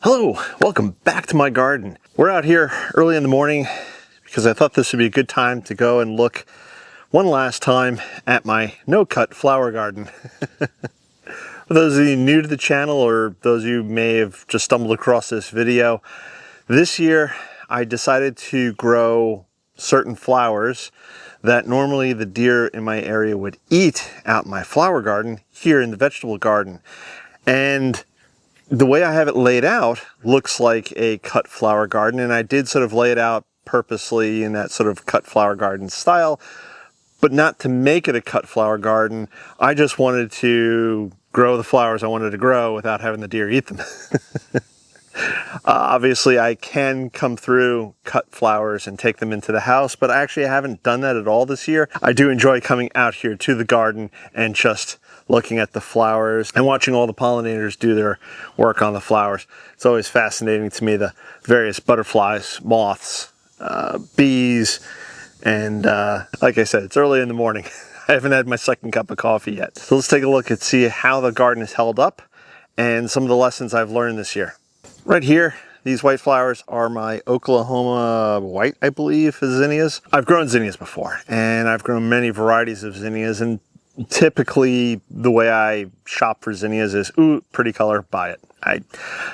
Hello, welcome back to my garden. We're out here early in the morning because I thought this would be a good time to go and look one last time at my no-cut flower garden. For those of you new to the channel or those of you who may have just stumbled across this video, this year I decided to grow certain flowers that normally the deer in my area would eat out in my flower garden here in the vegetable garden. And the way I have it laid out looks like a cut flower garden, and I did sort of lay it out purposely in that sort of cut flower garden style, but not to make it a cut flower garden. I just wanted to grow the flowers I wanted to grow without having the deer eat them. Obviously, I can come through, cut flowers, and take them into the house, but I haven't done that at all this year. I do enjoy coming out here to the garden and just looking at the flowers and watching all the pollinators do their work on the flowers. It's always fascinating to me, the various butterflies, moths, bees, and like I said, it's early in the morning. I haven't had my second cup of coffee yet. So let's take a look and see how the garden is held up and some of the lessons I've learned this year. Right here, these white flowers are my Oklahoma white, I believe, zinnias. I've grown zinnias before, and I've grown many varieties of zinnias, and typically the way I shop for zinnias is, ooh, pretty color, buy it.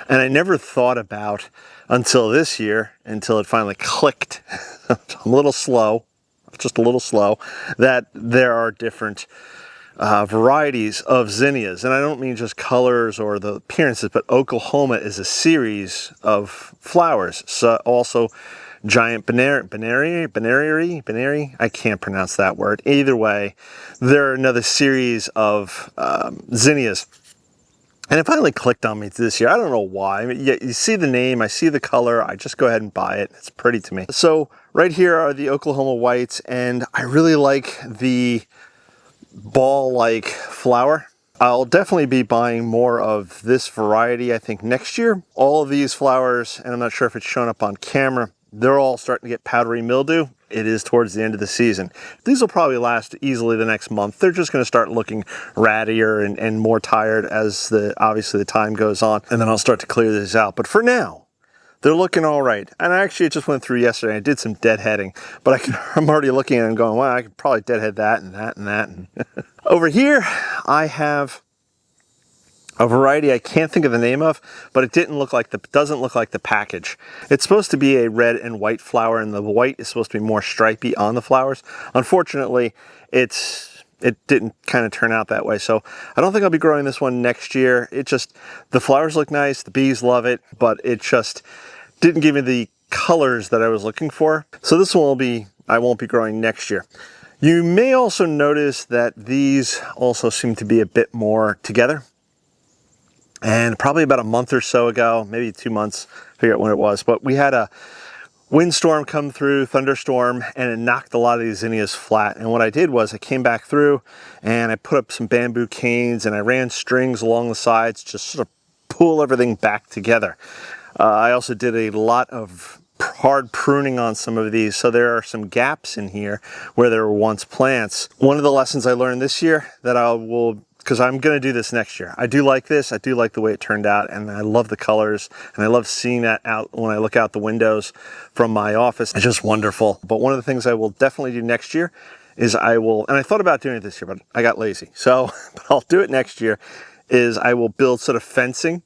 And I never thought about until this year, until it finally clicked. I'm a little slow, just a little slow, that there are different varieties of zinnias. And I don't mean just colors or the appearances, but Oklahoma is a series of flowers. So also giant Baneri, I can't pronounce that word. Either way, there are another series of zinnias. And it finally clicked on me this year. I don't know why. I mean, you see the name, I see the color, I just go ahead and buy it. It's pretty to me. So right here are the Oklahoma whites, and I really like the ball-like flower. I'll definitely be buying more of this variety, I think, next year. All of these flowers, and I'm not sure if it's showing up on camera, they're all starting to get powdery mildew. It is towards the end of the season. These will probably last easily the next month. They're just going to start looking rattier and more tired as obviously the time goes on, and then I'll start to clear these out. But for now, they're looking all right. And actually, it just went through yesterday. I did some deadheading, but I'm already looking at it and going, well, I could probably deadhead that and that and that. Over here, I have a variety I can't think of the name of, but it doesn't look like the package. It's supposed to be a red and white flower, and the white is supposed to be more stripy on the flowers. Unfortunately, it didn't kind of turn out that way. So I don't think I'll be growing this one next year. The flowers look nice, the bees love it, but it just didn't give me the colors that I was looking for. So this one I won't be growing next year. You may also notice that these also seem to be a bit more together. And probably about a month or so ago, maybe 2 months, I forget when it was, but we had a windstorm come through, thunderstorm, and it knocked a lot of these zinnias flat. And what I did was I came back through and I put up some bamboo canes and I ran strings along the sides, just sort of pull everything back together. I also did a lot of hard pruning on some of these, so there are some gaps in here where there were once plants. One of the lessons I learned this year that because I'm going to do this next year. I do like this. I do like the way it turned out, and I love the colors, and I love seeing that out when I look out the windows from my office. It's just wonderful. But one of the things I will definitely do next year is and I thought about doing it this year, but I got lazy. So but I'll do it next year, is I will build sort of fencing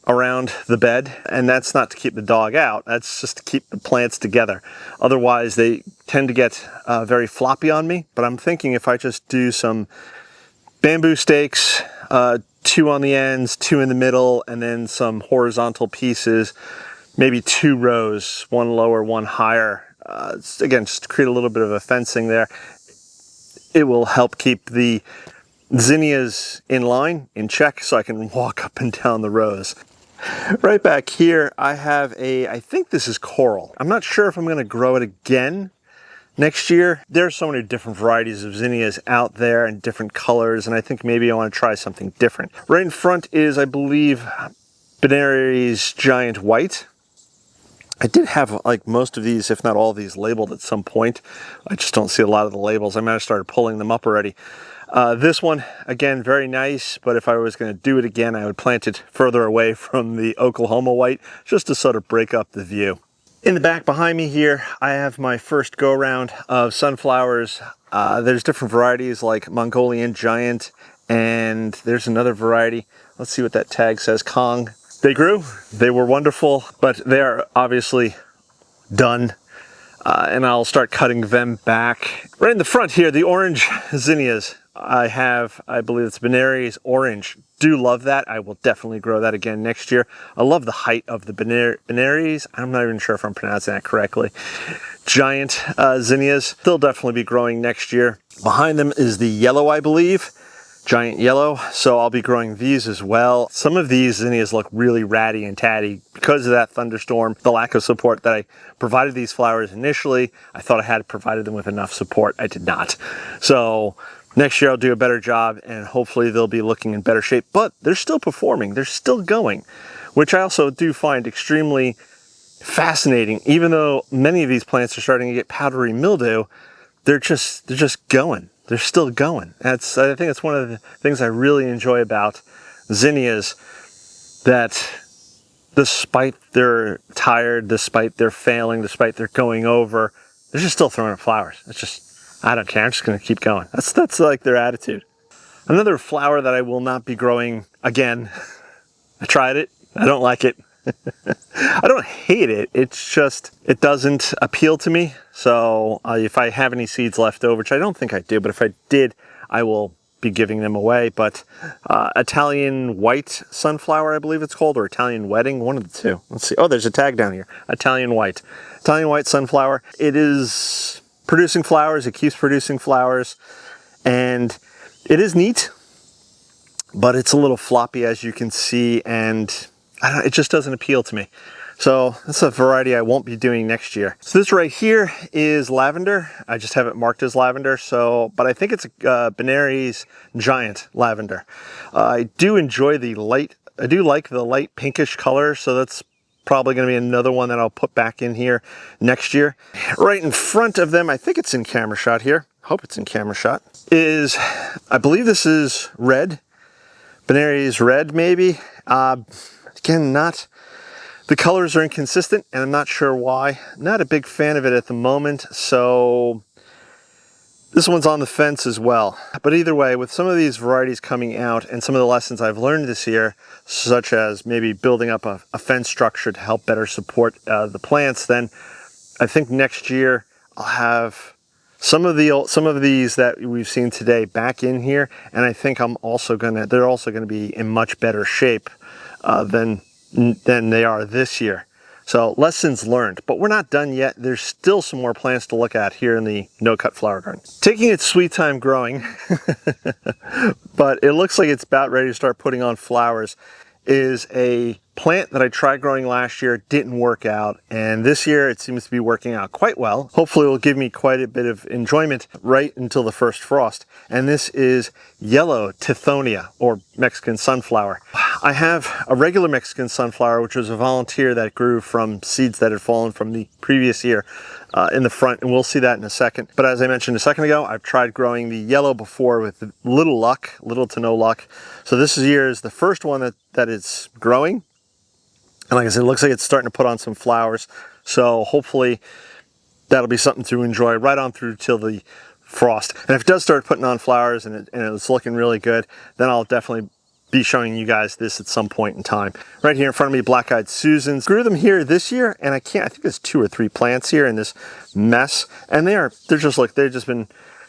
around the bed, and that's not to keep the dog out. That's just to keep the plants together. Otherwise, they tend to get very floppy on me. But I'm thinking if I just do some bamboo stakes, 2 on the ends, 2 in the middle, and then some horizontal pieces, maybe 2 rows, 1 lower, 1 higher. Again, just to create a little bit of a fencing there. It will help keep the zinnias in line, in check, so I can walk up and down the rows. Right back here, I have I think this is coral. I'm not sure if I'm going to grow it again next year. There's so many different varieties of zinnias out there and different colors, and I think maybe I want to try something different. Right in front is, I believe, Baneri's giant white. I did have like most of these, if not all of these, labeled at some point. I just don't see a lot of the labels. I might have started pulling them up already. This one, again, very nice, but if I was going to do it again, I would plant it further away from the Oklahoma white, just to sort of break up the view. In the back behind me here, I have my first go-round of sunflowers. There's different varieties like Mongolian Giant, and there's another variety. Let's see what that tag says, Kong. They grew, they were wonderful, but they are obviously done. And I'll start cutting them back. Right in the front here, the orange zinnias. I believe it's Benares Orange. Do love that. I will definitely grow that again next year. I love the height of the Benares. I'm not even sure if I'm pronouncing that correctly. Giant zinnias. They'll definitely be growing next year. Behind them is the yellow, I believe. Giant yellow, so I'll be growing these as well. Some of these zinnias look really ratty and tatty because of that thunderstorm, the lack of support that I provided these flowers initially. I thought I had provided them with enough support. I did not. So next year I'll do a better job and hopefully they'll be looking in better shape, but they're still performing. They're still going, which I also do find extremely fascinating. Even though many of these plants are starting to get powdery mildew, they're just going. They're still going. I think it's one of the things I really enjoy about zinnias, that despite they're tired, despite they're failing, despite they're going over, they're just still throwing up flowers. It's just, I don't care, I'm just gonna keep going. That's like their attitude. Another flower that I will not be growing again. I tried it, I don't like it. I don't hate it, it's just, it doesn't appeal to me. So if I have any seeds left over, which I don't think I do, but if I did, I will be giving them away. But Italian white sunflower, I believe it's called, or Italian wedding, one of the two. Let's see, oh, there's a tag down here, Italian white sunflower. It is producing flowers, it keeps producing flowers, and it is neat, but it's a little floppy, as you can see, and it just doesn't appeal to me. So that's a variety I won't be doing next year. So this right here is lavender. I just have it marked as lavender, but I think it's a Benares Giant lavender. I do enjoy the light, I do like the light pinkish color, so that's probably gonna be another one that I'll put back in here next year. Right in front of them, I think it's in camera shot here, hope it's in camera shot, I believe this is red, Benares red maybe. Again, the colors are inconsistent and I'm not sure why. Not a big fan of it at the moment, so this one's on the fence as well. But either way, with some of these varieties coming out and some of the lessons I've learned this year, such as maybe building up a fence structure to help better support the plants, then I think next year I'll have some of these that we've seen today back in here, and I think they're also gonna be in much better shape than they are this year. So lessons learned, but we're not done yet. There's still some more plants to look at here in the no-cut flower garden. Taking its sweet time growing, but it looks like it's about ready to start putting on flowers, is a plant that I tried growing last year, didn't work out, and this year it seems to be working out quite well. Hopefully it will give me quite a bit of enjoyment right until the first frost. And this is yellow Tithonia, or Mexican sunflower. I have a regular Mexican sunflower, which was a volunteer that grew from seeds that had fallen from the previous year in the front, and we'll see that in a second. But as I mentioned a second ago, I've tried growing the yellow before with little to no luck. So this year is the first one that is growing. And like I said, it looks like it's starting to put on some flowers. So hopefully that'll be something to enjoy right on through till the frost. And if it does start putting on flowers and it's looking really good, then I'll definitely be showing you guys this at some point in time. Right here in front of me, Black-Eyed Susans. Grew them here this year, and I think there's 2 or 3 plants here in this mess. And they've just been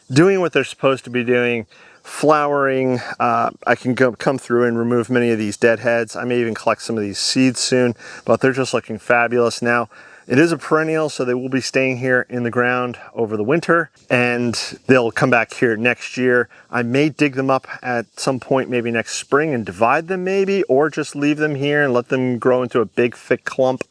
doing what they're supposed to be doing. Flowering. I can come through and remove many of these deadheads. I may even collect some of these seeds soon, but they're just looking fabulous. Now, it is a perennial, so they will be staying here in the ground over the winter, and they'll come back here next year. I may dig them up at some point, maybe next spring, and divide them maybe, or just leave them here and let them grow into a big, thick clump.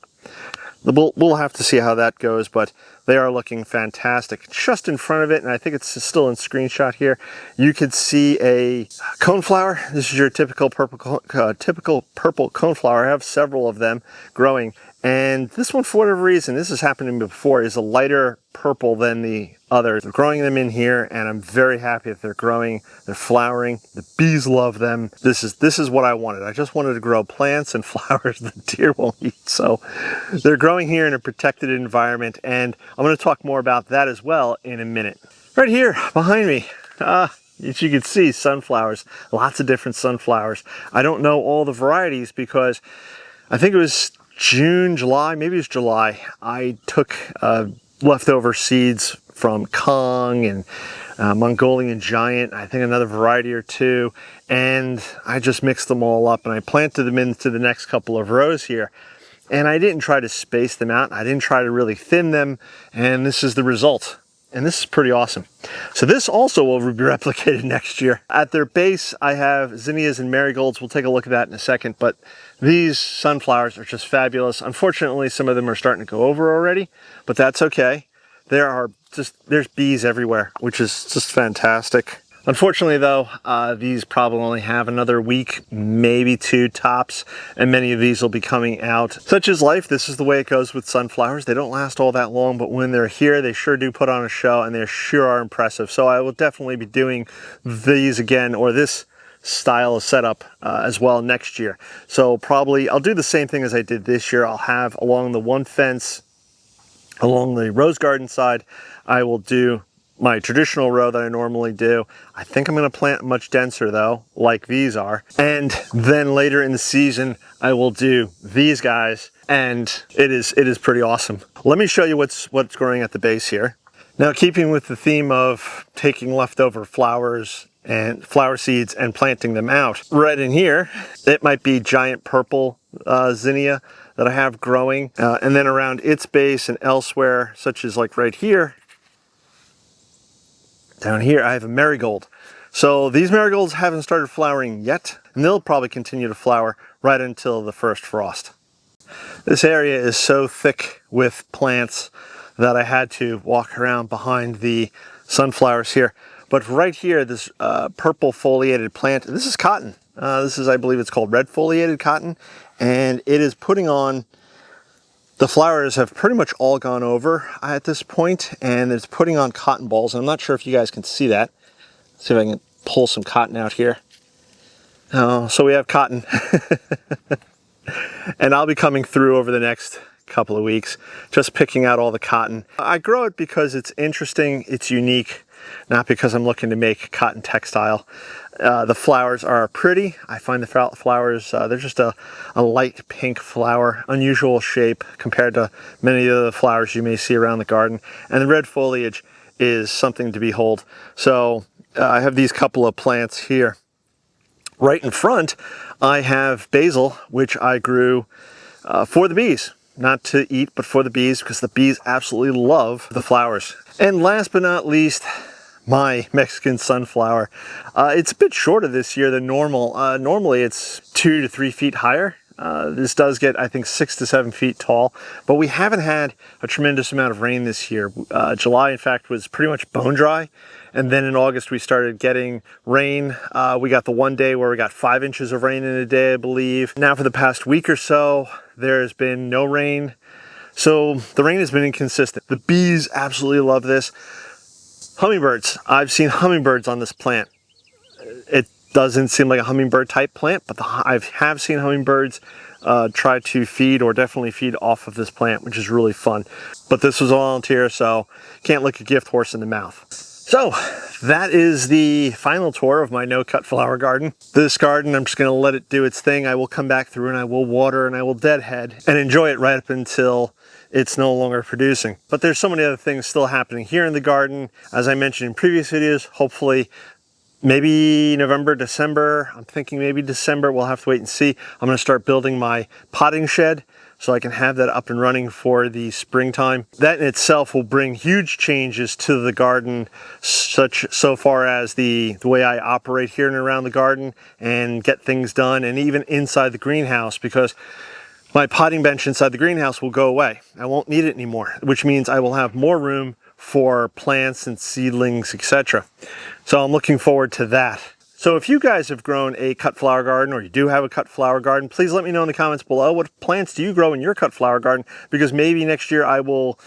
We'll have to see how that goes, but they are looking fantastic. Just in front of it, and I think it's still in screenshot here, you could see a coneflower. This is your typical purple coneflower. I have several of them growing, And this one, for whatever reason, this has happened to me before, is a lighter purple than the others. They're growing them in here, and I'm very happy that they're growing. They're flowering. The bees love them. This is what I wanted. I just wanted to grow plants and flowers that deer won't eat. So they're growing here in a protected environment, and I'm going to talk more about that as well in a minute. Right here behind me, as you can see, sunflowers. Lots of different sunflowers. I don't know all the varieties because I think it was June, July, maybe it was July, I took leftover seeds from Kong and Mongolian Giant, I think another variety or two, and I just mixed them all up and I planted them into the next couple of rows here. And I didn't try to space them out. I didn't try to really thin them, and this is the result. And this is pretty awesome. So this also will be replicated next year. At their base, I have zinnias and marigolds. We'll take a look at that in a second, but these sunflowers are just fabulous. Unfortunately, some of them are starting to go over already, but that's okay. There's bees everywhere, which is just fantastic. Unfortunately though, these probably only have another week, maybe 2 tops, and many of these will be coming out. Such is life. This is the way it goes with sunflowers. They don't last all that long, but when they're here, they sure do put on a show, and they sure are impressive. So I will definitely be doing these again, or this style of setup as well next year. So probably I'll do the same thing as I did this year. I'll have along the one fence, along the rose garden side, I will do my traditional row that I normally do. I think I'm going to plant much denser though, like these are. And then later in the season, I will do these guys, and it is pretty awesome. Let me show you what's growing at the base here. Now, keeping with the theme of taking leftover flowers and flower seeds and planting them out, right in here, it might be giant purple zinnia that I have growing. And then around its base and elsewhere, such as like right here, down here, I have a marigold. So these marigolds haven't started flowering yet, and they'll probably continue to flower right until the first frost. This area is so thick with plants that I had to walk around behind the sunflowers here. But right here, this purple foliated plant, this is cotton. This is, I believe it's called red foliated cotton, and it is putting on, the flowers have pretty much all gone over at this point, and it's putting on cotton balls. And I'm not sure if you guys can see that. Let's see if I can pull some cotton out here. So we have cotton. And I'll be coming through over the next couple of weeks, just picking out all the cotton. I grow it because it's interesting, it's unique, not because I'm looking to make cotton textile. The flowers are pretty. I find the flowers, they're just a light pink flower, unusual shape compared to many of the flowers you may see around the garden. And the red foliage is something to behold. So I have these couple of plants here. Right in front, I have basil, which I grew for the bees. Not to eat, but for the bees, because the bees absolutely love the flowers. And last but not least, my Mexican sunflower. It's a bit shorter this year than normal. Normally it's 2 to 3 feet higher. This does get, I think, 6 to 7 feet tall, but we haven't had a tremendous amount of rain this year. July, in fact, was pretty much bone dry. And then in August, we started getting rain. We got the one day where we got 5 inches of rain in a day, I believe. Now for the past week or so, there's been no rain. So the rain has been inconsistent. The bees absolutely love this. Hummingbirds. I've seen hummingbirds on this plant. It doesn't seem like a hummingbird type plant, but I have seen hummingbirds try to feed, or definitely feed off of this plant, which is really fun. But this was a volunteer, so can't look a gift horse in the mouth. So that is the final tour of my no-cut flower garden. This garden, I'm just going to let it do its thing. I will come back through and I will water and I will deadhead and enjoy it right up until it's no longer producing. But there's so many other things still happening here in the garden. As I mentioned in previous videos, hopefully maybe November, December. I'm thinking maybe December. We'll have to wait and see. I'm going to start building my potting shed so I can have that up and running for the springtime. That in itself will bring huge changes to the garden, so far as the way I operate here and around the garden and get things done, and even inside the greenhouse, because my potting bench inside the greenhouse will go away. I won't need it anymore, which means I will have more room for plants and seedlings, etc. So I'm looking forward to that. So if you guys have grown a cut flower garden, or you do have a cut flower garden, please let me know in the comments below. What plants do you grow in your cut flower garden? Because maybe next year I will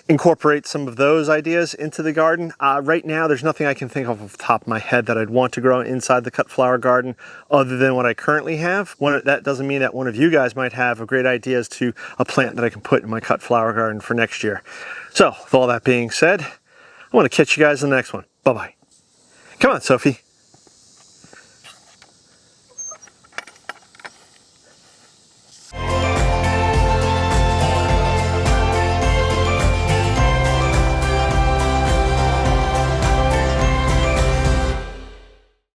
incorporate some of those ideas into the garden. Right now, there's nothing I can think of off the top of my head that I'd want to grow inside the cut flower garden other than what I currently have. That doesn't mean that one of you guys might have a great idea as to a plant that I can put in my cut flower garden for next year. So with all that being said, I want to catch you guys in the next one. Bye-bye. Come on, Sophie.